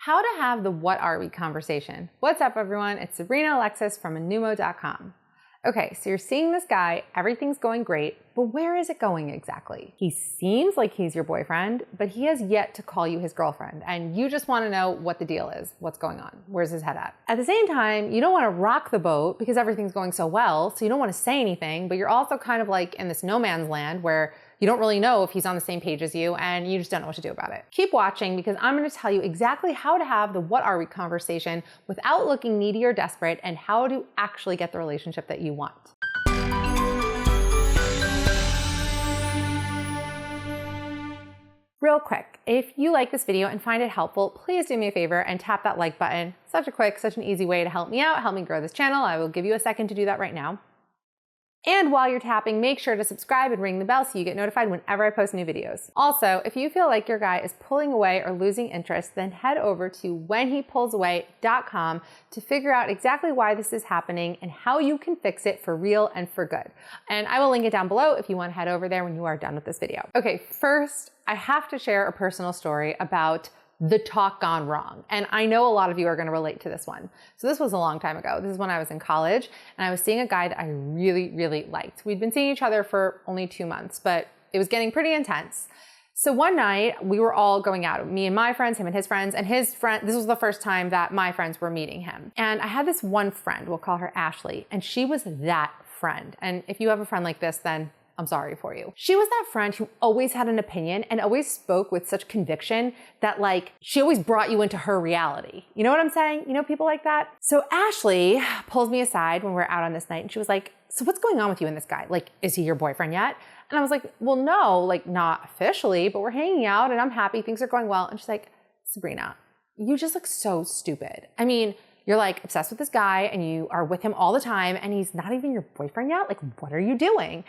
How to have the what are we conversation. What's up everyone? It's Sabrina Alexis from Anumo.com. Okay, so you're seeing this guy, everything's going great, but where is it going exactly? He seems like he's your boyfriend, but he has yet to call you his girlfriend, and you just want to know what the deal is, what's going on, where's his head at. At the same time, you don't want to rock the boat because everything's going so well, so you don't want to say anything, but you're also kind of like in this no man's land where you don't really know if he's on the same page as you and you just don't know what to do about it. Keep watching because I'm going to tell you exactly how to have the what are we conversation without looking needy or desperate and how to actually get the relationship that you want. Real quick, if you like this video and find it helpful, please do me a favor and tap that like button. Such a quick, such an easy way to help me out, help me grow this channel. I will give you a second to do that right now. And while you're tapping, make sure to subscribe and ring the bell so you get notified whenever I post new videos. Also, if you feel like your guy is pulling away or losing interest, then head over to whenhepullsaway.com to figure out exactly why this is happening and how you can fix it for real and for good. And I will link it down below if you want to head over there when you are done with this video. Okay, first, I have to share a personal story about the talk gone wrong. And I know a lot of you are going to relate to this one. So this was a long time ago. This is when I was in college and I was seeing a guy that I really, really liked. We'd been seeing each other for only 2 months, but it was getting pretty intense. So one night we were all going out, me and my friends, him and his friends, this was the first time that my friends were meeting him. And I had this one friend, we'll call her Ashley, and she was that friend. And if you have a friend like this, then I'm sorry for you. She was that friend who always had an opinion and always spoke with such conviction that like, she always brought you into her reality. You know what I'm saying? You know people like that? So Ashley pulls me aside when we're out on this night and she was like, so what's going on with you and this guy? Like, is he your boyfriend yet? And I was like, well, no, like not officially, but we're hanging out and I'm happy, things are going well. And she's like, Sabrina, you just look so stupid. I mean, you're like obsessed with this guy and you are with him all the time and he's not even your boyfriend yet? Like, what are you doing?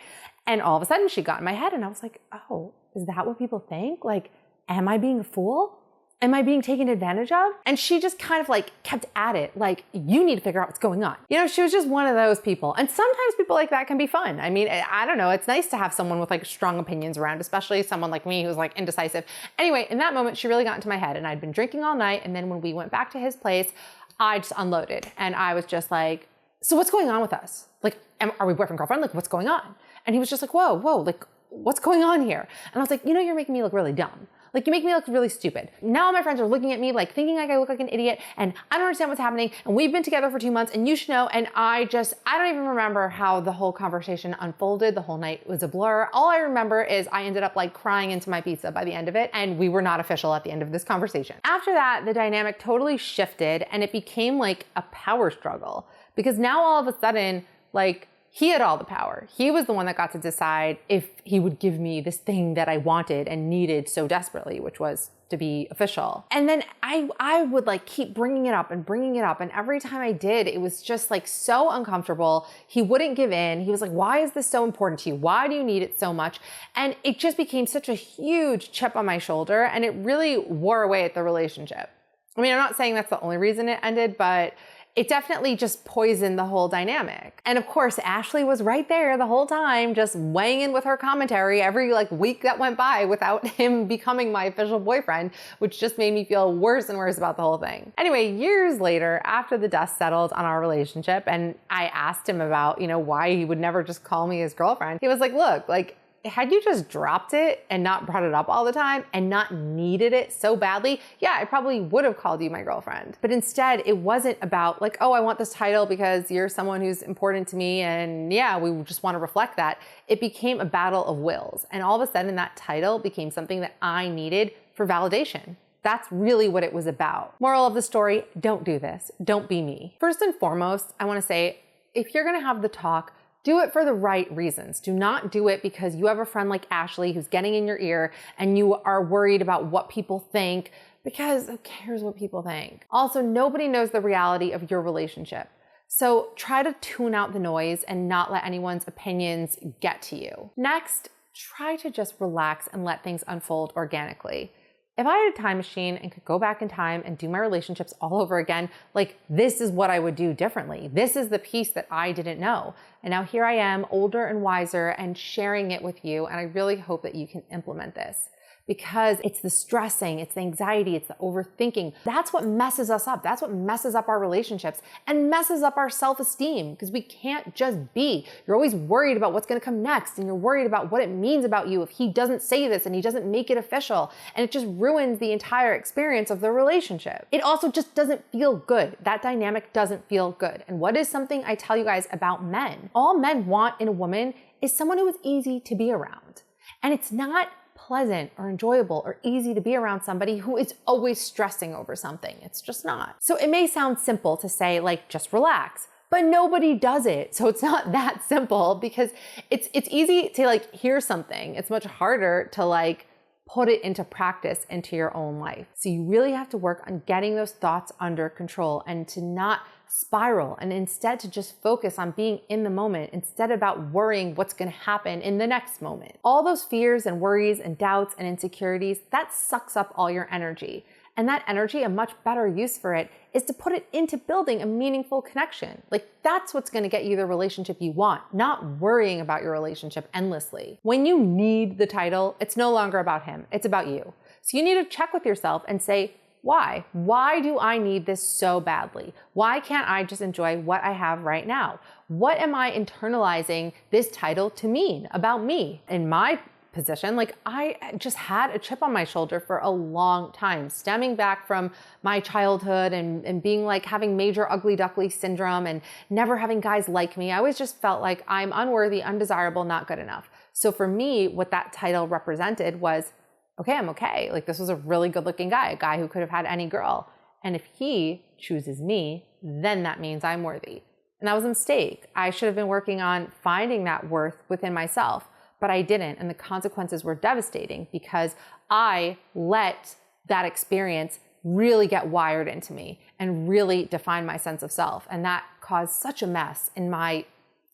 And all of a sudden she got in my head and I was like, oh, is that what people think? Like, am I being a fool? Am I being taken advantage of? And she just kind of like kept at it. Like, you need to figure out what's going on. You know, she was just one of those people. And sometimes people like that can be fun. I mean, I don't know. It's nice to have someone with like strong opinions around, especially someone like me who's like indecisive. Anyway, in that moment, she really got into my head and I'd been drinking all night. And then when we went back to his place, I just unloaded and I was just like, so what's going on with us? Like, are we boyfriend, girlfriend? Like, what's going on? And he was just like, whoa, like, what's going on here? And I was like, you know, you're making me look really dumb. Like, you make me look really stupid. Now all my friends are looking at me like thinking like I look like an idiot and I don't understand what's happening. And we've been together for 2 months and you should know. And I don't even remember how the whole conversation unfolded. The whole night was a blur. All I remember is I ended up like crying into my pizza by the end of it. And we were not official at the end of this conversation. After that, the dynamic totally shifted and it became like a power struggle because now all of a sudden, like, he had all the power. He was the one that got to decide if he would give me this thing that I wanted and needed so desperately, which was to be official. And then I would like keep bringing it up and bringing it up. And every time I did, it was just like so uncomfortable. He wouldn't give in. He was like, why is this so important to you? Why do you need it so much? And it just became such a huge chip on my shoulder and it really wore away at the relationship. I mean, I'm not saying that's the only reason it ended, but it definitely just poisoned the whole dynamic. And of course, Ashley was right there the whole time, just weighing in with her commentary every like week that went by without him becoming my official boyfriend, which just made me feel worse and worse about the whole thing. Anyway, years later, after the dust settled on our relationship and I asked him about, you know, why he would never just call me his girlfriend, he was like, look, like, had you just dropped it and not brought it up all the time and not needed it so badly, yeah, I probably would have called you my girlfriend. But instead, it wasn't about like, oh, I want this title because you're someone who's important to me and yeah, we just want to reflect that. It became a battle of wills. And all of a sudden that title became something that I needed for validation. That's really what it was about. Moral of the story, don't do this. Don't be me. First and foremost, I want to say, if you're going to have the talk, do it for the right reasons. Do not do it because you have a friend like Ashley who's getting in your ear and you are worried about what people think, because who cares what people think? Also, nobody knows the reality of your relationship. So try to tune out the noise and not let anyone's opinions get to you. Next, try to just relax and let things unfold organically. If I had a time machine and could go back in time and do my relationships all over again, like this is what I would do differently. This is the piece that I didn't know. And now here I am, older and wiser and sharing it with you. And I really hope that you can implement this. because it's the stressing, it's the anxiety, it's the overthinking. That's what messes us up. That's what messes up our relationships and messes up our self-esteem, because we can't just be. You're always worried about what's gonna come next, and you're worried about what it means about you if he doesn't say this and he doesn't make it official, and it just ruins the entire experience of the relationship. It also just doesn't feel good. That dynamic doesn't feel good. And what is something I tell you guys about men? All men want in a woman is someone who is easy to be around. And it's not pleasant or enjoyable or easy to be around somebody who is always stressing over something. It's just not. So it may sound simple to say, like, just relax, but nobody does it. So it's not that simple, because it's easy to like hear something. It's much harder to like put it into practice into your own life. So you really have to work on getting those thoughts under control and to not spiral, and instead to just focus on being in the moment instead about worrying what's going to happen in the next moment. All those fears and worries and doubts and insecurities, that sucks up all your energy. And that energy, a much better use for it is to put it into building a meaningful connection. Like, that's what's going to get you the relationship you want, not worrying about your relationship endlessly. When you need the title, it's no longer about him, it's about you. So you need to check with yourself and say, why? Why do I need this so badly? Why can't I just enjoy what I have right now? What am I internalizing this title to mean about me? In my position, like, I just had a chip on my shoulder for a long time, stemming back from my childhood and being like having major ugly duckling syndrome and never having guys like me. I always just felt like I'm unworthy, undesirable, not good enough. So for me, what that title represented was, okay, I'm okay. Like, this was a really good looking guy, a guy who could have had any girl. And if he chooses me, then that means I'm worthy. And that was a mistake. I should have been working on finding that worth within myself, but I didn't. And the consequences were devastating because I let that experience really get wired into me and really define my sense of self. And that caused such a mess in my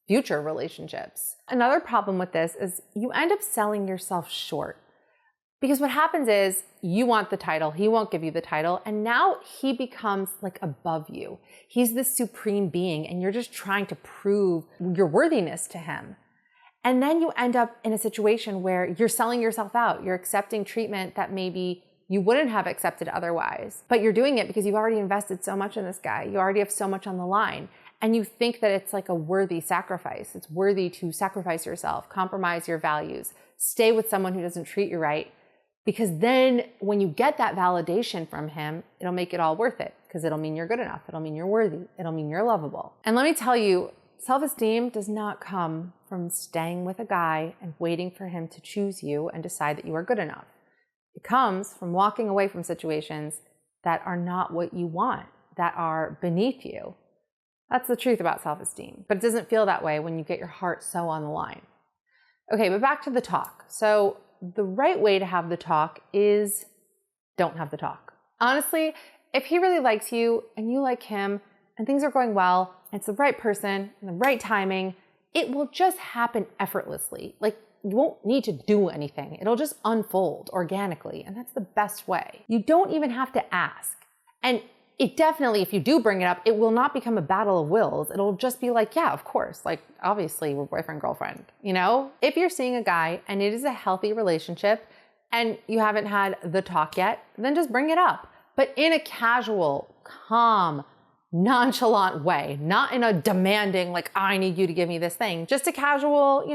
future relationships. Another problem with this is you end up selling yourself short. Because what happens is you want the title, he won't give you the title, and now he becomes like above you. He's this supreme being, and you're just trying to prove your worthiness to him. And then you end up in a situation where you're selling yourself out. You're accepting treatment that maybe you wouldn't have accepted otherwise. But you're doing it because you've already invested so much in this guy. You already have so much on the line. And you think that it's like a worthy sacrifice. It's worthy to sacrifice yourself, compromise your values, stay with someone who doesn't treat you right. Because then when you get that validation from him, it'll make it all worth it, because it'll mean you're good enough. It'll mean you're worthy. It'll mean you're lovable. And let me tell you, self-esteem does not come from staying with a guy and waiting for him to choose you and decide that you are good enough. It comes from walking away from situations that are not what you want, that are beneath you. That's the truth about self-esteem. But it doesn't feel that way when you get your heart so on the line. Okay, but back to the talk. So the right way to have the talk is don't have the talk. Honestly, if he really likes you and you like him and things are going well and it's the right person and the right timing, it will just happen effortlessly. Like, you won't need to do anything. It'll just unfold organically, and that's the best way. You don't even have to ask. And it definitely, if you do bring it up, it will not become a battle of wills. It'll just be like, yeah, of course. Like, obviously we're boyfriend, girlfriend, you know? If you're seeing a guy and it is a healthy relationship and you haven't had the talk yet, then just bring it up. But in a casual, calm, nonchalant way, not in a demanding, like, I need you to give me this thing. Just a casual,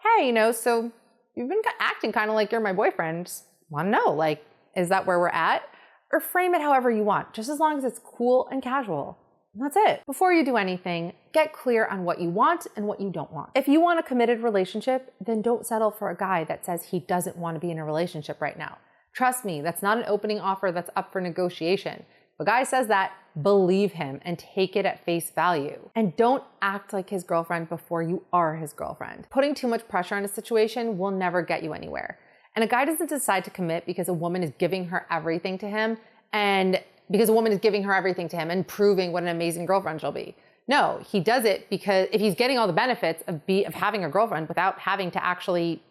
hey, so you've been acting kind of like you're my boyfriend. Just want to know, like, is that where we're at? Or frame it however you want, just as long as it's cool and casual. And that's it. Before you do anything, get clear on what you want and what you don't want. If you want a committed relationship, then don't settle for a guy that says he doesn't want to be in a relationship right now. Trust me, that's not an opening offer that's up for negotiation. If a guy says that, believe him and take it at face value. And don't act like his girlfriend before you are his girlfriend. Putting too much pressure on a situation will never get you anywhere. And a guy doesn't decide to commit because a woman is giving her everything to him and proving what an amazing girlfriend she'll be. No, he does it because if he's getting all the benefits of having a girlfriend without having to actually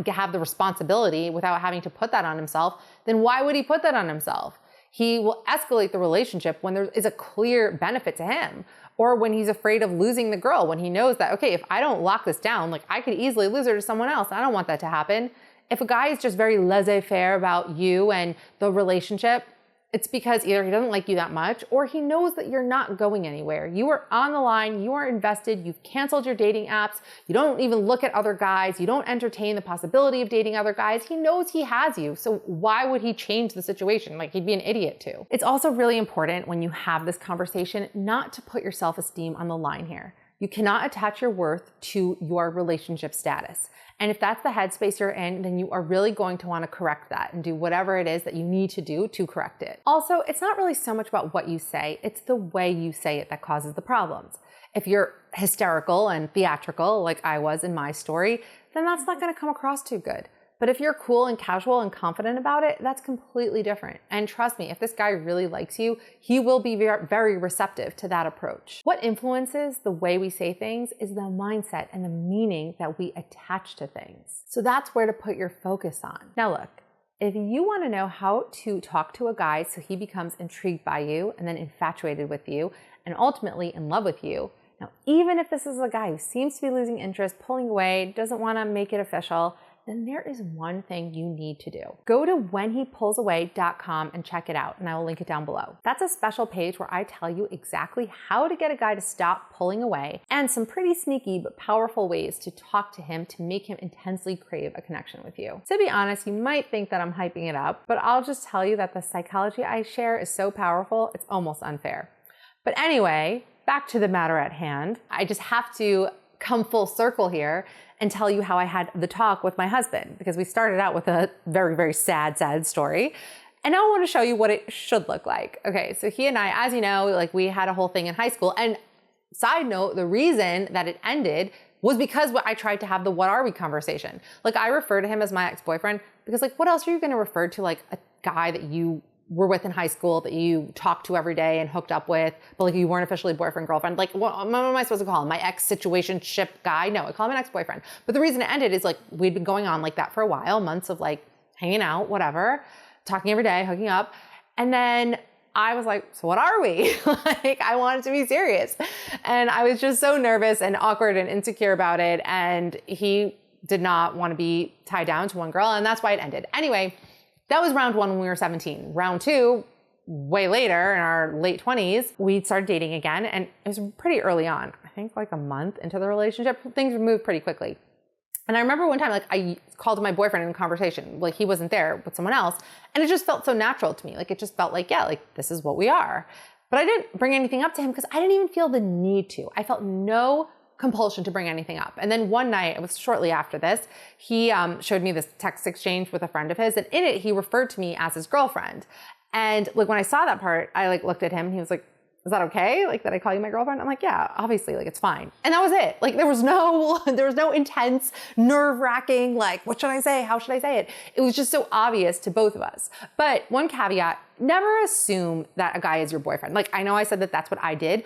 have the responsibility, without having to put that on himself, then why would he put that on himself? He will escalate the relationship when there is a clear benefit to him, or when he's afraid of losing the girl, when he knows that, okay, if I don't lock this down, like, I could easily lose her to someone else. I don't want that to happen. If a guy is just very laissez-faire about you and the relationship, it's because either he doesn't like you that much or he knows that you're not going anywhere. You are on the line, you are invested, you've canceled your dating apps, you don't even look at other guys, you don't entertain the possibility of dating other guys. He knows he has you, so why would he change the situation? Like, he'd be an idiot too. It's also really important when you have this conversation not to put your self-esteem on the line here. You cannot attach your worth to your relationship status. And if that's the headspace you're in, then you are really going to want to correct that and do whatever it is that you need to do to correct it. Also, it's not really so much about what you say, it's the way you say it that causes the problems. If you're hysterical and theatrical, like I was in my story, then that's not going to come across too good. But if you're cool and casual and confident about it, that's completely different. And trust me, if this guy really likes you, he will be very receptive to that approach. What influences the way we say things is the mindset and the meaning that we attach to things. So that's where to put your focus on. Now look, if you want to know how to talk to a guy so he becomes intrigued by you and then infatuated with you and ultimately in love with you, now even if this is a guy who seems to be losing interest, pulling away, doesn't want to make it official, then there is one thing you need to do. Go to whenhepullsaway.com and check it out, and I will link it down below. That's a special page where I tell you exactly how to get a guy to stop pulling away and some pretty sneaky but powerful ways to talk to him to make him intensely crave a connection with you. To be honest, you might think that I'm hyping it up, but I'll just tell you that the psychology I share is so powerful, it's almost unfair. But anyway, back to the matter at hand. I just have to come full circle here and tell you how I had the talk with my husband, because we started out with a very sad story. And now I want to show you what it should look like. Okay, so he and I, as you know, like we had a whole thing in high school. And side note, the reason that it ended was because I tried to have the what are we conversation. Like, I refer to him as my ex-boyfriend because, like, what else are you going to refer to like a guy that you were with in high school, that you talked to every day and hooked up with, but like you weren't officially boyfriend, girlfriend? Like, what am I supposed to call him? My ex-situationship guy? No, I call him an ex-boyfriend. But the reason it ended is like we'd been going on like that for a while, months of like hanging out, whatever, talking every day, hooking up. And then I was like, so what are we? Like, I wanted to be serious. And I was just so nervous and awkward and insecure about it. And he did not want to be tied down to one girl. And that's why it ended. Anyway, that was round one when we were 17. Round two, way later in our late 20s, we started dating again. And it was pretty early on. I think like a month into the relationship, things moved pretty quickly. And I remember one time, like, I called my boyfriend in a conversation, like he wasn't there with someone else. And it just felt so natural to me. Like, it just felt like, yeah, like this is what we are. But I didn't bring anything up to him because I didn't even feel the need to. I felt no compulsion to bring anything up. And then one night, it was shortly after this, he showed me this text exchange with a friend of his. And in it, he referred to me as his girlfriend. And like, when I saw that part, I like looked at him and he was like, is that okay? Like, that I call you my girlfriend? I'm like, yeah, obviously, like, it's fine. And that was it. Like, there was no intense, nerve-wracking, like, what should I say? How should I say it? It was just so obvious to both of us. But one caveat, never assume that a guy is your boyfriend. Like, I know I said that that's what I did,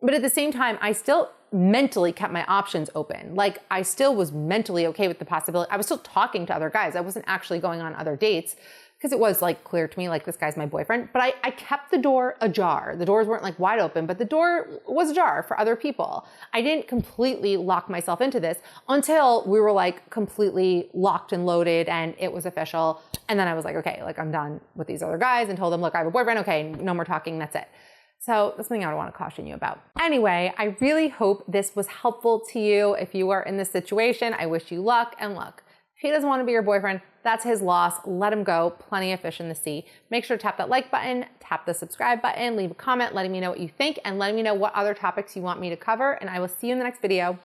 but at the same time, I still mentally kept my options open. Like, I still was mentally okay with the possibility. I was still talking to other guys. I wasn't actually going on other dates because it was like clear to me, like, this guy's my boyfriend. But I kept the door ajar. The doors weren't like wide open, but the door was ajar for other people. I didn't completely lock myself into this until we were like completely locked and loaded and it was official. And then I was like, okay, like, I'm done with these other guys, and told them, look, I have a boyfriend. Okay, no more talking. That's it. So that's something I want to caution you about. Anyway, I really hope this was helpful to you. If you are in this situation, I wish you luck. And look, if he doesn't want to be your boyfriend, that's his loss. Let him go. Plenty of fish in the sea. Make sure to tap that like button, tap the subscribe button, leave a comment letting me know what you think, and letting me know what other topics you want me to cover. And I will see you in the next video.